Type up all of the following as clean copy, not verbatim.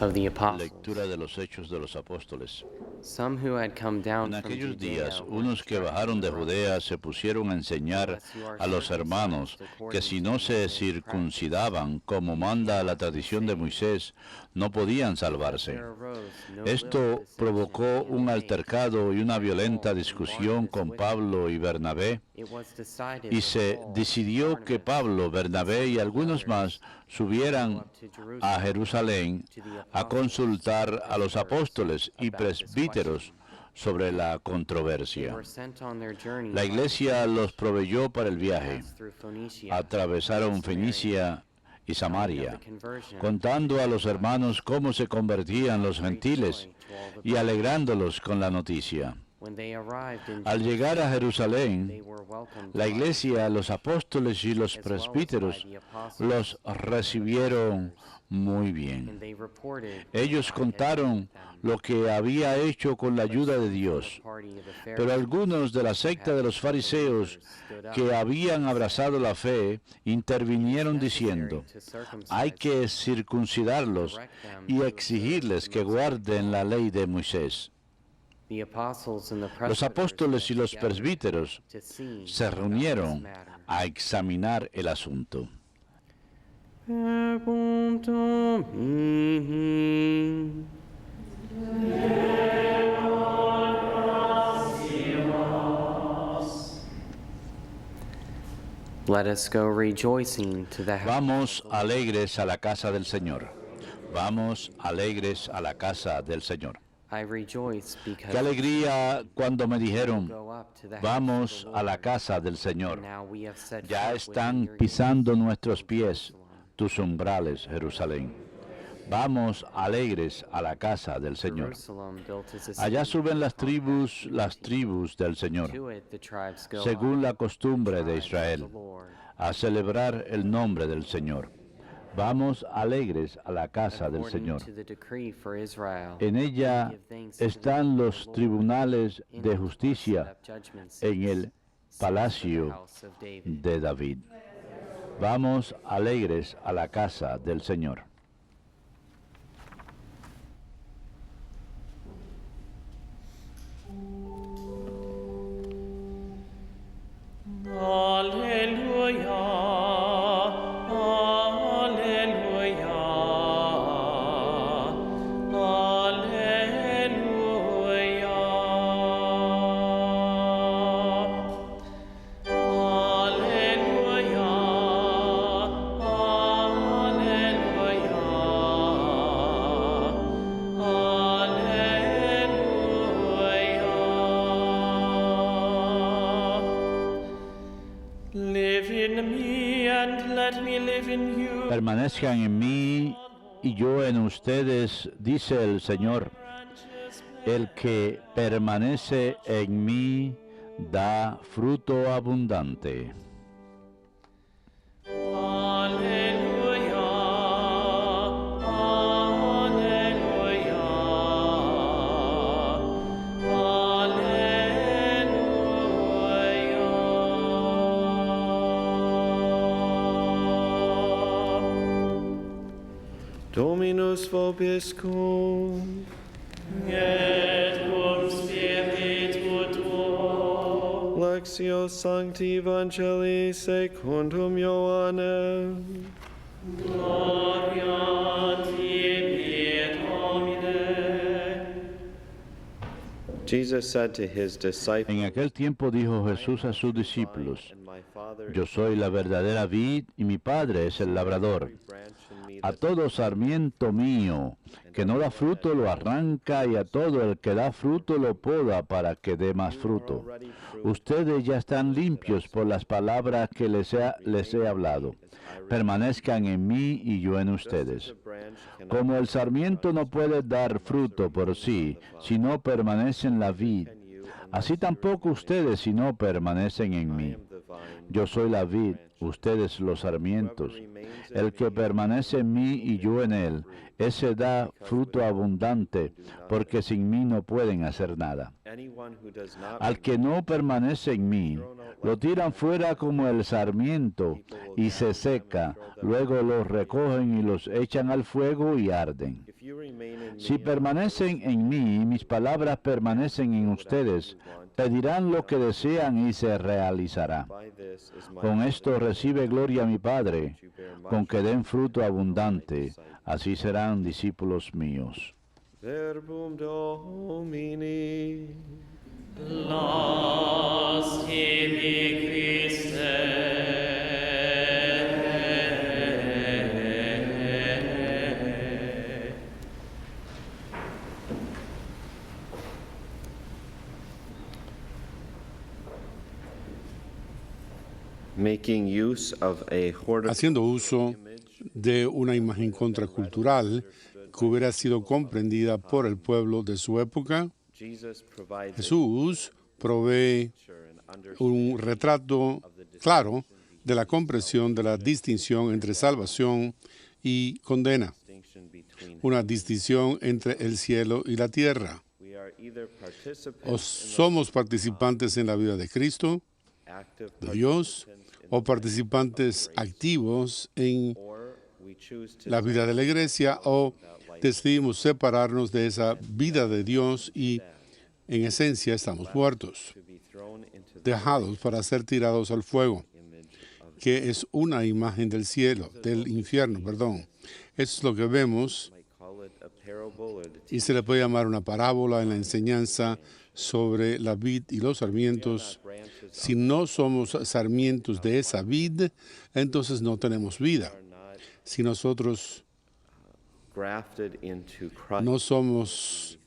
of the Lectura apostles. de los Hechos de los Apóstoles. Some who had come down En from aquellos Judea días, were unos que bajaron de Judea se pusieron a enseñar a los hermanos que si no se circuncidaban como manda la tradición de Moisés, no podían salvarse. Esto provocó un altercado y una violenta discusión con Pablo y Bernabé, y se decidió que Pablo, Bernabé y algunos más subieran a Jerusalén a consultar a los apóstoles y presbíteros sobre la controversia. La iglesia los proveyó para el viaje. Atravesaron Fenicia y Samaria, contando a los hermanos cómo se convertían los gentiles y alegrándolos con la noticia. Al llegar a Jerusalén, la iglesia, los apóstoles y los presbíteros los recibieron muy bien. Ellos contaron lo que había hecho con la ayuda de Dios. Pero algunos de la secta de los fariseos que habían abrazado la fe intervinieron diciendo: hay que circuncidarlos y exigirles que guarden la ley de Moisés. Los apóstoles y los presbíteros se reunieron a examinar el asunto. Let us go rejoicing to the house. Vamos alegres a la casa del Señor. Vamos alegres a la casa del Señor. I rejoice because Qué alegría cuando me dijeron: go up to the house vamos of the a la Lord. casa del Señor. Now we have set Ya foot están within your pisando gates, nuestros O pies Jerusalem. tus umbrales, Jerusalén. Vamos alegres a la casa del Señor. Jerusalem built as a Allá city suben las compact. tribus del Señor, To it the tribes go según up, la costumbre de tribes of Israel, the Lord. a celebrar el nombre del Señor. Vamos alegres a la casa del According Señor. to the decree for Israel, En ella give thanks to the están name of los the Lord. tribunales In de it are set justicia up judgment en seats, el seats for the palacio house of David. de David. Vamos alegres a la casa del Señor. Alleluia, alleluia, alleluia. Live in me and let me live in you. Permanezcan en mí y yo en ustedes, dice el Señor. El que permanece en mí da fruto abundante. Alleluia, alleluia, alleluia. Dominus vobiscum. Et cum spiritu tuo. Lectio Sancti Evangelii secundum Ioannem. Gloria tibi, Domine. Jesus said to his disciples, En aquel tiempo dijo Jesús a sus discípulos: and my Father yo soy la verdadera vid y mi Padre es el labrador. branch in me A that todo sarmiento mío que no da fruto lo arranca, y a todo el que da fruto lo poda para que dé más fruto. Ustedes ya están limpios por las palabras que les he hablado. Permanezcan en mí y yo en ustedes. Como el sarmiento no puede dar fruto por sí si no permanece en la vid, así tampoco ustedes si no permanecen en mí. Yo soy la vid, ustedes los sarmientos. El que permanece en mí y yo en él, ese da fruto abundante, porque sin mí no pueden hacer nada. Al que no permanece en mí, lo tiran fuera como el sarmiento y se seca. Luego los recogen y los echan al fuego y arden. Si permanecen en mí y mis palabras permanecen en ustedes, pedirán lo que desean y se realizará. Con esto recibe gloria mi Padre, con que den fruto abundante. Así serán discípulos míos. Verbum Domini. Laus tibi Christe. Making use of a Haciendo uso de una imagen contracultural que hubiera sido comprendida por el pueblo de su época, Jesús provee un retrato claro de la comprensión de la distinción entre salvación y condena, una distinción entre el cielo y la tierra. O somos participantes en la vida de Cristo, de Dios, o participantes activos en la vida de la iglesia, o decidimos separarnos de esa vida de Dios y en esencia estamos muertos, dejados para ser tirados al fuego, que es una imagen del cielo, del infierno, perdón. Eso es lo que vemos y se le puede llamar una parábola en la enseñanza sobre la vid y los sarmientos. Si no somos sarmientos de esa vid, entonces no tenemos vida. Si nosotros no somos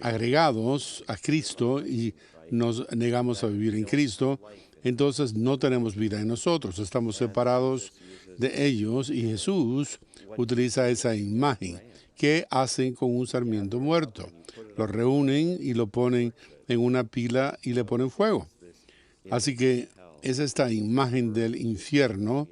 agregados a Cristo y nos negamos a vivir en Cristo, entonces no tenemos vida en nosotros. Estamos separados de ellos y Jesús utiliza esa imagen que hacen con un sarmiento muerto. Lo reúnen y lo ponen en una pila y le ponen fuego. Así que es esta imagen del infierno,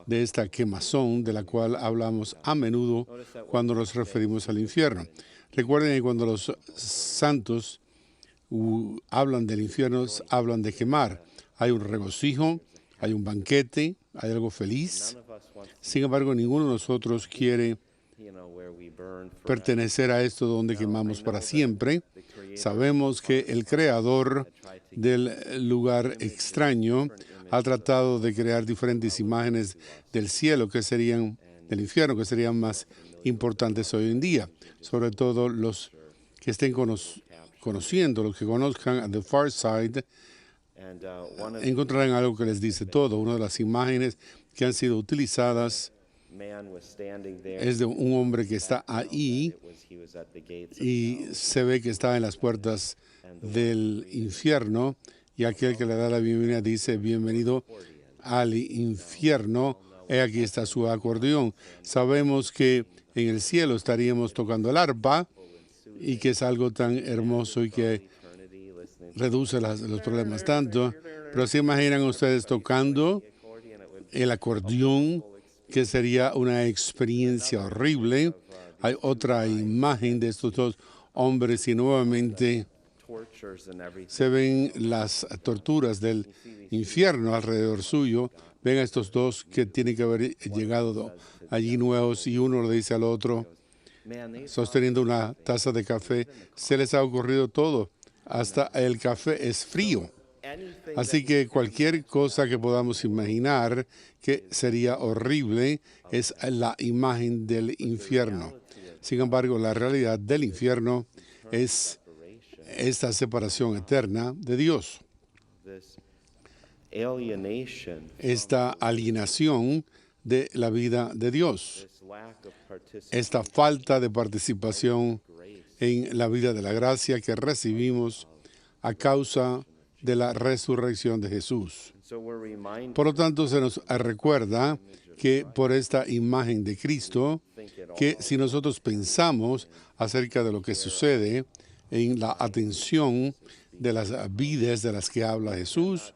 de esta quemazón de la cual hablamos a menudo cuando nos referimos al infierno. Recuerden que cuando los santos hablan del infierno, hablan de quemar. Hay un regocijo, hay un banquete, hay algo feliz. Sin embargo, ninguno de nosotros quiere pertenecer a esto donde quemamos para siempre. Sabemos que el creador del lugar extraño ha tratado de crear diferentes imágenes del cielo que serían, del infierno, que serían más importantes hoy en día. Sobre todo los que estén conociendo, los que conozcan a The Far Side, encontrarán algo que les dice todo. Una de las imágenes que han sido utilizadas es de un hombre que está ahí y se ve que está en las puertas del infierno y aquel que le da la bienvenida dice: bienvenido al infierno, aquí está su acordeón. Sabemos que en el cielo estaríamos tocando el arpa y que es algo tan hermoso y que reduce los problemas tanto, pero ¿se imaginan ustedes tocando el acordeón? Que sería una experiencia horrible. Hay otra imagen de estos dos hombres y nuevamente se ven las torturas del infierno alrededor suyo. Ven a estos dos que tienen que haber llegado allí nuevos y uno le dice al otro, sosteniendo una taza de café, se les ha ocurrido todo, hasta el café es frío. Así que cualquier cosa que podamos imaginar que sería horrible es la imagen del infierno. Sin embargo, la realidad del infierno es esta separación eterna de Dios. Esta alienación de la vida de Dios. Esta falta de participación en la vida de la gracia que recibimos a causa de la resurrección de Jesús. Por lo tanto, se nos recuerda que por esta imagen de Cristo, que si nosotros pensamos acerca de lo que sucede en la atención de las vides de las que habla Jesús,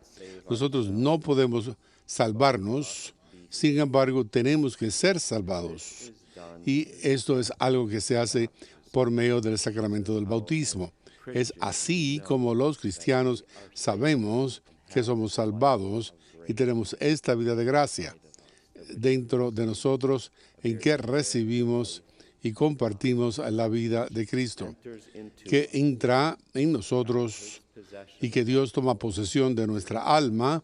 Nosotros no podemos salvarnos, sin embargo, tenemos que ser salvados. Y esto es algo que se hace por medio del sacramento del bautismo. Es así como los cristianos sabemos que somos salvados y tenemos esta vida de gracia dentro de nosotros en que recibimos y compartimos la vida de Cristo, que entra en nosotros y que Dios toma posesión de nuestra alma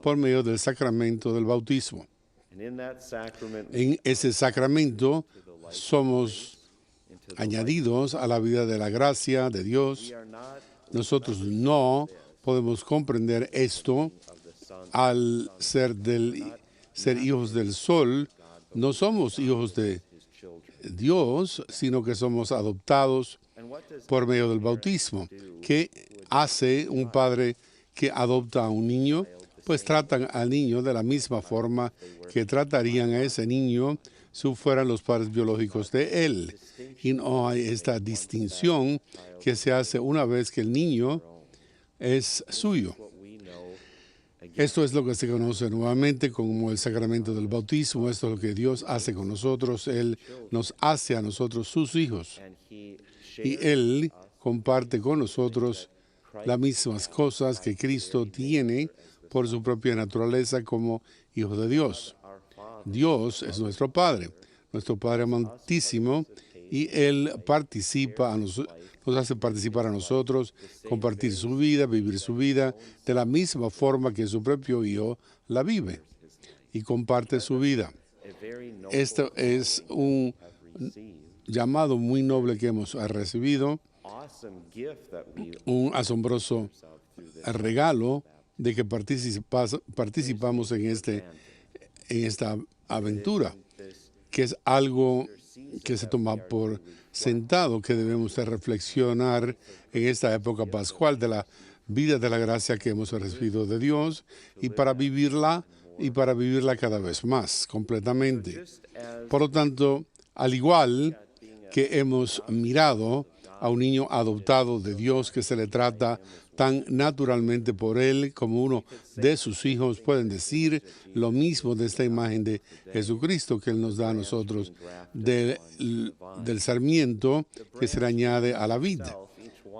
por medio del sacramento del bautismo. En ese sacramento somos añadidos a la vida de la gracia de Dios. Nosotros no podemos comprender esto al ser hijos del sol. No somos hijos de Dios, sino que somos adoptados por medio del bautismo. ¿Qué hace un padre que adopta a un niño? Pues tratan al niño de la misma forma que tratarían a ese niño si fueran los padres biológicos de él. Y no hay esta distinción que se hace una vez que el niño es suyo. Esto es lo que se conoce nuevamente como el sacramento del bautismo. Esto es lo que Dios hace con nosotros. Él nos hace a nosotros sus hijos. Y Él comparte con nosotros las mismas cosas que Cristo tiene por su propia naturaleza como hijo de Dios. Dios es nuestro Padre amantísimo, y Él participa nos hace participar a nosotros, compartir su vida, vivir su vida de la misma forma que su propio Hijo la vive y comparte su vida. Esto es un llamado muy noble que hemos recibido, un asombroso regalo de que participamos en esta aventura, que es algo que se toma por sentado, que debemos de reflexionar en esta época pascual de la vida de la gracia que hemos recibido de Dios, y para vivirla cada vez más completamente. Por lo tanto, al igual que hemos mirado a un niño adoptado de Dios que se le trata tan naturalmente por Él como uno de sus hijos, pueden decir lo mismo de esta imagen de Jesucristo que Él nos da a nosotros, del sarmiento que se le añade a la vid.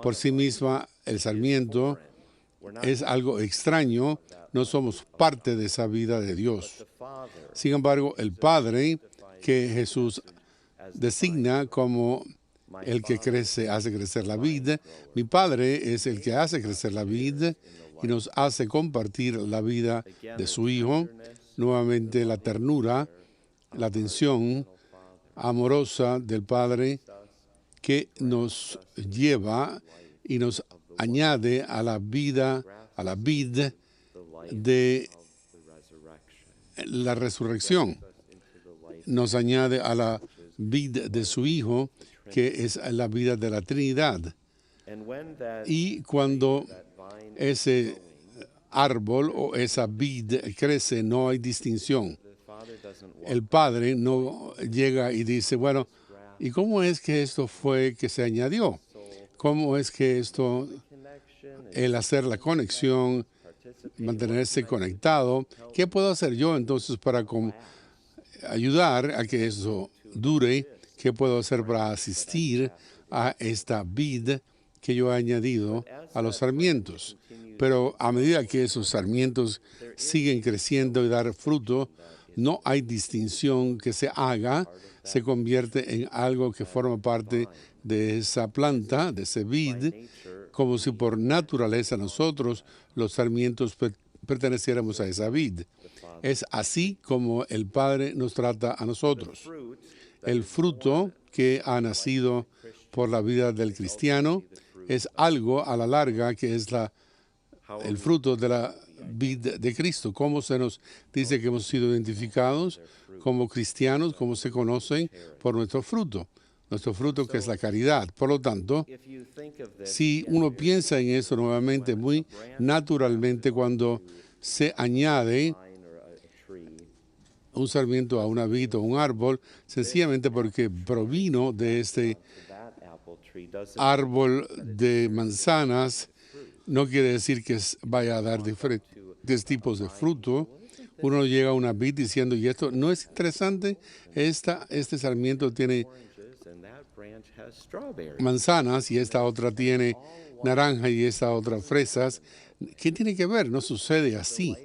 Por sí misma, el sarmiento es algo extraño, no somos parte de esa vida de Dios. Sin embargo, el Padre que Jesús designa como el que hace crecer la vid. Mi Padre es el que hace crecer la vid y nos hace compartir la vida de su Hijo. Nuevamente la ternura, la atención amorosa del Padre que nos lleva y nos añade a la vida, a la vid de la resurrección. Nos añade a la vid de su Hijo, que es la vida de la Trinidad. Y cuando ese árbol o esa vid crece, no hay distinción. El Padre no llega y dice, bueno, ¿y cómo es que esto fue que se añadió? ¿Cómo es que esto, el hacer la conexión, mantenerse conectado, qué puedo hacer yo entonces para ayudar a que eso dure? ¿Qué puedo hacer para asistir a esta vid que yo he añadido a los sarmientos? Pero a medida que esos sarmientos siguen creciendo y dar fruto, no hay distinción que se haga, se convierte en algo que forma parte de esa planta, de ese vid, como si por naturaleza nosotros, los sarmientos, perteneciéramos a esa vid. Es así como el Padre nos trata a nosotros. El fruto que ha nacido por la vida del cristiano es algo a la larga que es el fruto de la vida de Cristo. ¿Cómo se nos dice que hemos sido identificados como cristianos? ¿Cómo se conocen? Por nuestro fruto que es la caridad. Por lo tanto, si uno piensa en eso nuevamente muy naturalmente, cuando se añade un sarmiento a una vid o un árbol, sencillamente porque provino de este árbol de manzanas, no quiere decir que vaya a dar diferentes tipos de fruto. Uno llega a una vid diciendo, ¿y esto no es interesante? Este sarmiento tiene and that branch has strawberries. manzanas y esta otra tiene naranja y esta otra fresas. ¿Qué tiene que ver? No sucede así.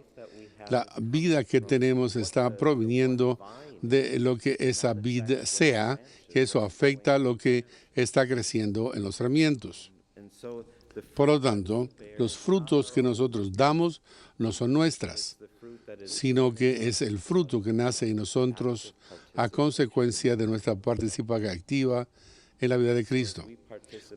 La vida que tenemos está proviniendo de lo que esa vid sea, que eso afecta lo que está creciendo en los sarmientos. And so the Por lo tanto, los frutos que nosotros damos no son nuestras, fruit that is sino que es el fruto que nace en nosotros a consecuencia de nuestra participación activa en la vida de Cristo.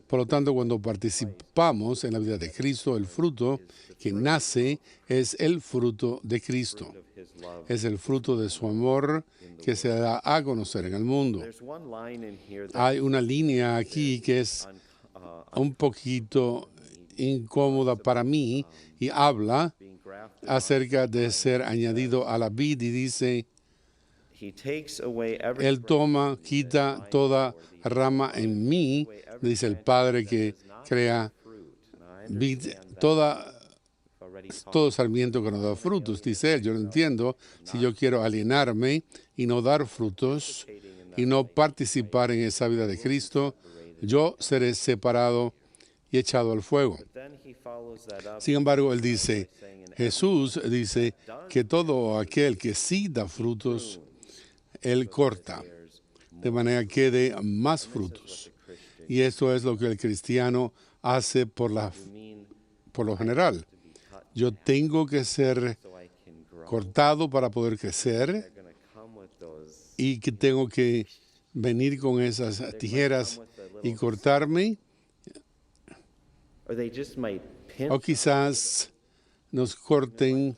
Por lo tanto, cuando participamos en la vida de Cristo, el fruto que nace es el fruto de Cristo. his love. Es el fruto de su amor que se da a conocer en el mundo. There's one line in here that Hay una línea aquí que es un poquito incómoda para mí y habla being grafted, acerca de ser añadido a la vid y dice, he takes away every Él toma, quita toda rama en mí, dice el Padre que crea vid, todo sarmiento que no da frutos, dice Él. Yo lo entiendo, si yo quiero alienarme y no dar frutos y no participar en esa vida de Cristo, yo seré separado y echado al fuego. then he follows that up Sin embargo, Él dice, Jesús dice que todo aquel que sí da frutos, Él corta, de manera que dé más frutos. Y esto es lo que el cristiano hace por lo general. Yo tengo que ser so I can grow. cortado para poder crecer They're going to come with those y que tengo que venir con esas tijeras y cortarme, or they just might pinch. o quizás nos corten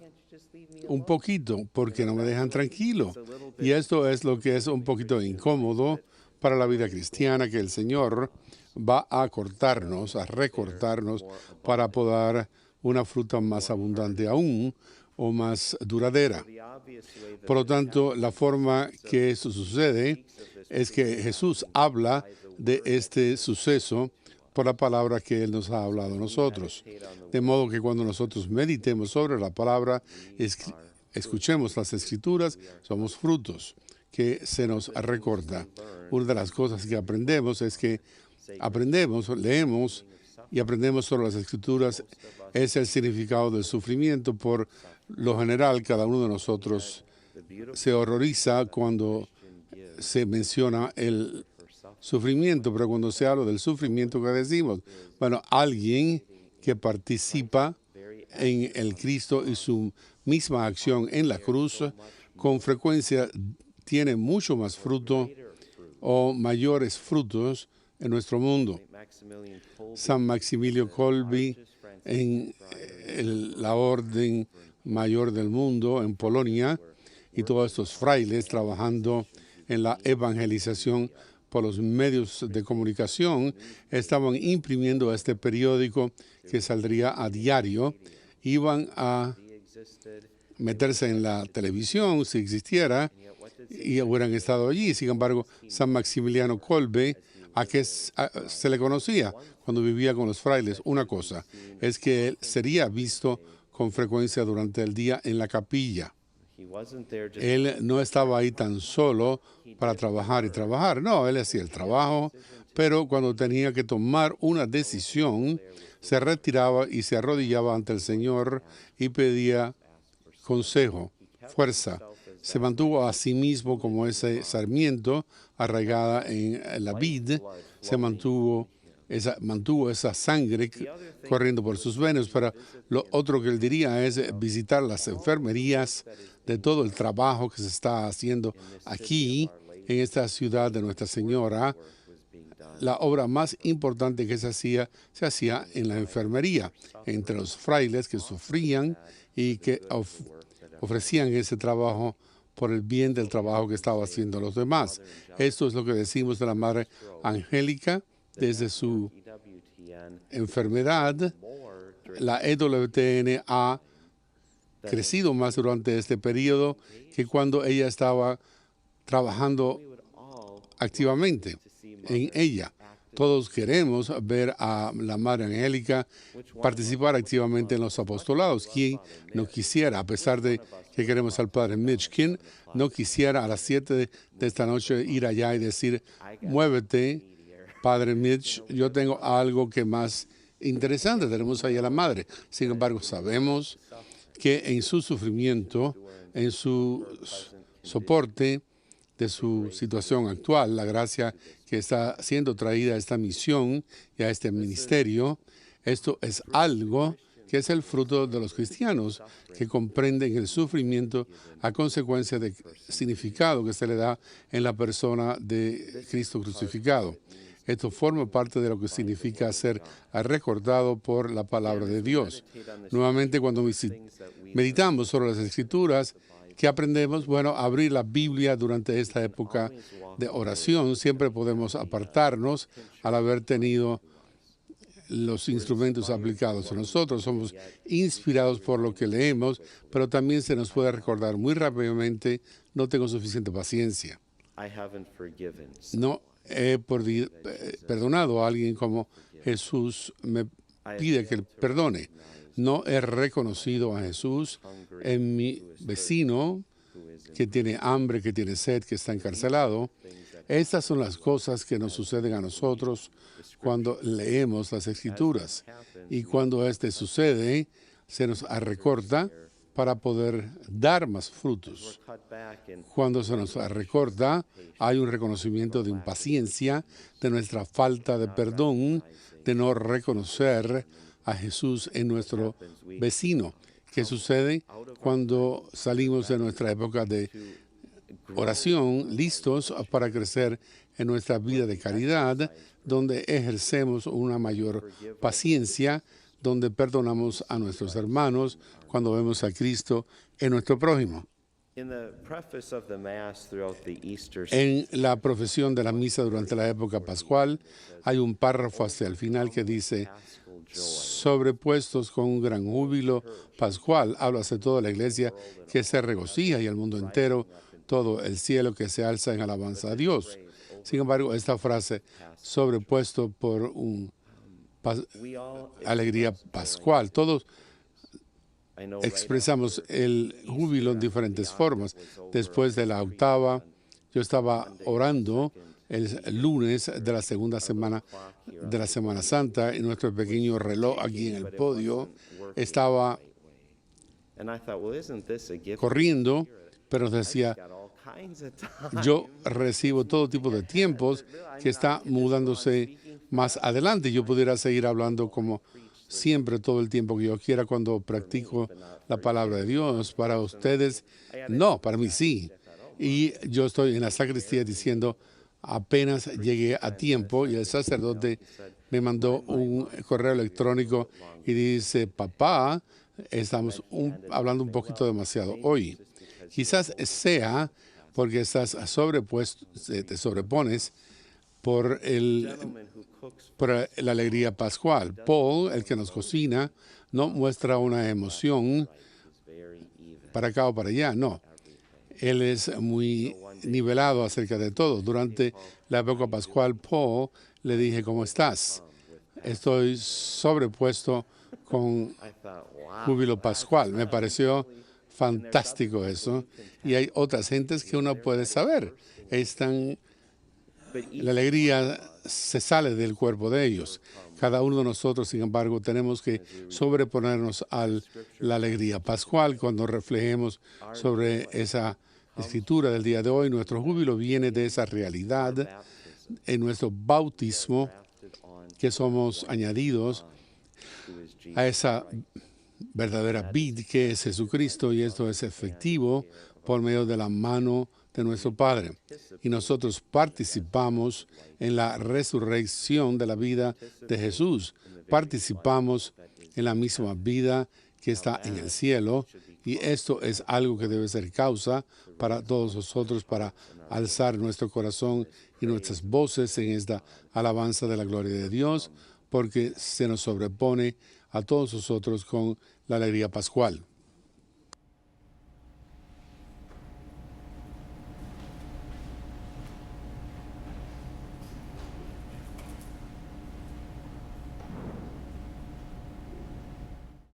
un poquito porque no me dejan tranquilo. Y esto es lo que es un poquito incómodo para la vida cristiana, que el Señor va a cortarnos, a recortarnos para poder una fruta más abundante aún o más duradera. The obvious way that Por lo tanto, la forma que esto sucede es que Jesús habla de este suceso por la palabra que Él nos ha hablado a nosotros. De modo que cuando nosotros meditemos sobre la palabra, escuchemos las Escrituras, somos frutos que se nos recorta. Una de las cosas que aprendemos es que leemos y aprendemos sobre las Escrituras es el significado del sufrimiento. Por lo general, cada uno de nosotros se horroriza cuando se menciona el sufrimiento, pero cuando se habla del sufrimiento, ¿qué decimos? Bueno, alguien que participa en el Cristo y su misma acción en la cruz, con frecuencia tiene mucho más fruto o mayores frutos en nuestro mundo. Maximilian Kolbe San Maximilio Kolbe en la Orden Mayor del Mundo en Polonia y todos estos frailes trabajando en la evangelización por los medios de comunicación estaban imprimiendo este periódico que saldría a diario. Iban a meterse en la televisión si existiera y hubieran estado allí. Sin embargo, San Maximiliano Kolbe, ¿a qué se le conocía cuando vivía con los frailes? Una cosa es que él sería visto con frecuencia durante el día en la capilla. he wasn't there just Él no estaba ahí tan solo para trabajar y trabajar. No, él hacía el trabajo, pero cuando tenía que tomar una decisión, se retiraba y se arrodillaba ante el Señor y pedía consejo, fuerza. Se mantuvo a sí mismo como ese sarmiento arraigada en la vid, se mantuvo esa sangre corriendo por sus venas. Pero lo otro que él diría es visitar las enfermerías de todo el trabajo que se está haciendo aquí, en esta ciudad de Nuestra Señora. La obra más importante que se hacía en la enfermería, entre los frailes que sufrían y que ofrecían ese trabajo por el bien del trabajo que estaba haciendo los demás. Esto es lo que decimos de la Madre Angélica desde su EWTN enfermedad. La EWTN ha crecido más durante este periodo que cuando ella estaba trabajando activamente en ella. Todos queremos ver a la Madre Angélica participar activamente en los apostolados. ¿Quién no quisiera, a pesar de que queremos al Padre Mitch, quién no quisiera a las 7 de esta noche ir allá y decir, muévete, Padre Mitch, yo tengo algo que más interesante, tenemos ahí a la Madre. Sin embargo, sabemos que en su sufrimiento, en su soporte de su situación actual, la gracia que está siendo traída a esta misión y a este ministerio, esto es algo que es el fruto de los cristianos que comprenden el sufrimiento a consecuencia del significado que se le da en la persona de Cristo crucificado. Esto forma parte de lo que significa ser recordado por la palabra de Dios. Nuevamente, cuando meditamos sobre las Escrituras, ¿qué aprendemos? Bueno, abrir la Biblia durante esta época de oración. Siempre podemos apartarnos al haber tenido los instrumentos aplicados. Nosotros somos inspirados por lo que leemos, pero también se nos puede recordar muy rápidamente, no tengo suficiente paciencia. No he perdonado a alguien como Jesús me pide que perdone. No he reconocido a Jesús en mi vecino que tiene hambre, que tiene sed, que está encarcelado. Estas son las cosas que nos suceden a nosotros cuando leemos las Escrituras. Y cuando esto sucede, se nos recorta para poder dar más frutos. Cuando se nos recorta, hay un reconocimiento de impaciencia, de nuestra falta de perdón, de no reconocer a Jesús en nuestro vecino. ¿Qué sucede cuando salimos de nuestra época de oración, listos para crecer en nuestra vida de caridad, donde ejercemos una mayor paciencia, donde perdonamos a nuestros hermanos cuando vemos a Cristo en nuestro prójimo? En la profesión de la misa durante la época pascual hay un párrafo hacia el final que dice: sobrepuestos con un gran júbilo pascual, habla de toda la iglesia que se regocija y el mundo entero, todo el cielo que se alza en alabanza a Dios. Sin embargo, esta frase, sobrepuesto por una alegría pascual, todos expresamos el júbilo en diferentes formas. Después de la octava, yo estaba orando el lunes de la segunda semana de la Semana Santa y nuestro pequeño reloj aquí en el podio estaba corriendo, pero decía, yo recibo todo tipo de tiempos que está mudándose más adelante. Yo pudiera seguir hablando como siempre todo el tiempo que yo quiera cuando practico la palabra de Dios. Para ustedes, no, para mí sí. Y yo estoy en la sacristía diciendo, apenas llegué a tiempo, y el sacerdote me mandó un correo electrónico y dice, papá, estamos hablando un poquito demasiado hoy. Quizás sea porque estás te sobrepones por la alegría pascual. Paul, el que nos cocina, no muestra una emoción para acá o para allá, no. Él es muy nivelado acerca de todo. Durante la época pascual, Paul le dije, ¿cómo estás? Estoy sobrepuesto con júbilo pascual. Me pareció fantástico eso. Y hay otras gentes que uno puede saber. La alegría se sale del cuerpo de ellos. Cada uno de nosotros, sin embargo, tenemos que sobreponernos a la alegría pascual cuando reflejemos sobre esa escritura del día de hoy. Nuestro júbilo viene de esa realidad en nuestro bautismo, que somos añadidos a esa verdadera vid que es Jesucristo, y esto es efectivo por medio de la mano de nuestro Padre. Y nosotros participamos en la resurrección de la vida de Jesús. Participamos en la misma vida que está en el cielo, y esto es algo que debe ser causa para todos nosotros para alzar nuestro corazón y nuestras voces en esta alabanza de la gloria de Dios, porque se nos sobrepone a todos nosotros con la alegría pascual.